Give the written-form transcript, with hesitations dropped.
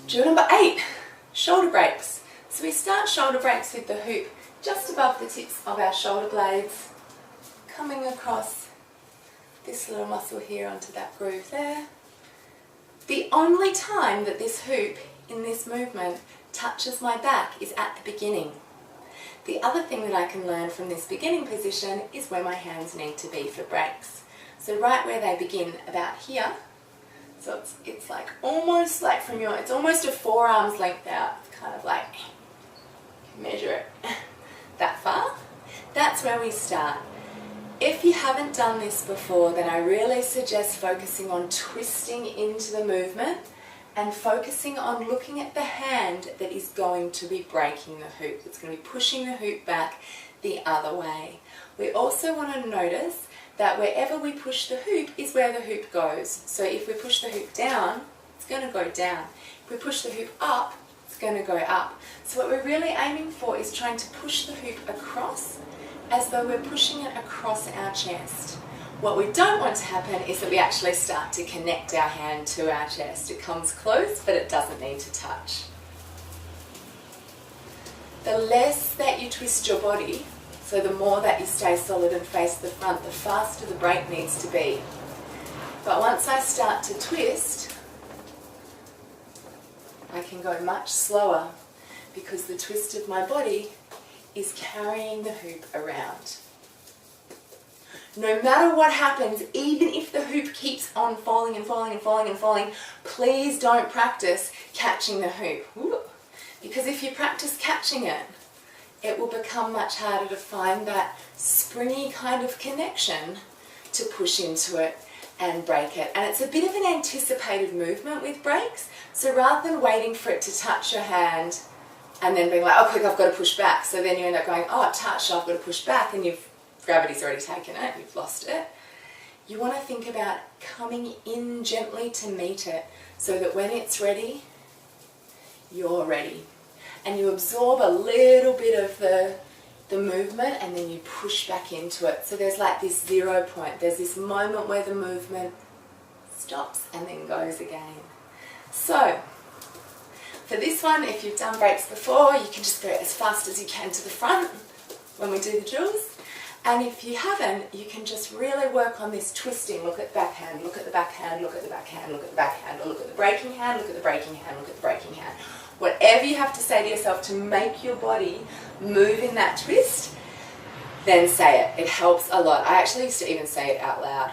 Drill number 8, shoulder breaks. So we start shoulder breaks with the hoop just above the tips of our shoulder blades, coming across this little muscle here onto that groove there. The only time that this hoop in this movement touches my back is at the beginning. The other thing that I can learn from this beginning position is where my hands need to be for breaks. So right where they begin, about here. So it's like almost like from your, it's almost a forearm's length out, kind of like, measure it that far. That's where we start. If you haven't done this before, then I really suggest focusing on twisting into the movement and focusing on looking at the hand that is going to be breaking the hoop. It's going to be pushing the hoop back the other way. We also want to notice that wherever we push the hoop is where the hoop goes. So if we push the hoop down, it's going to go down. If we push the hoop up, it's going to go up. So what we're really aiming for is trying to push the hoop across as though we're pushing it across our chest. What we don't want to happen is that we actually start to connect our hand to our chest. It comes close, but it doesn't need to touch. The less that you twist your body, so the more that you stay solid and face the front, the faster the break needs to be. But once I start to twist, I can go much slower because the twist of my body is carrying the hoop around. No matter what happens, even if the hoop keeps on falling and falling and falling and falling, please don't practice catching the hoop. Because if you practice catching it, it will become much harder to find that springy kind of connection to push into it and break it. And it's a bit of an anticipated movement with breaks. So rather than waiting for it to touch your hand and then being like, oh quick, I've got to push back. So then you end up going, oh, it touched, I've got to push back, and gravity's already taken it, you've lost it. You want to think about coming in gently to meet it so that when it's ready, you're ready. And you absorb a little bit of the movement and then you push back into it. So there's like this 0 point. There's this moment where the movement stops and then goes again. So for this one, if you've done breaks before, you can just go as fast as you can to the front when we do the drills. And if you haven't, you can just really work on this twisting. Look at the backhand, look at the backhand, look at the backhand, look at the backhand, or look at the breaking hand, look at the breaking hand, look at the breaking hand. Whatever you have to say to yourself to make your body move in that twist, then say it. It helps a lot. I actually used to even say it out loud.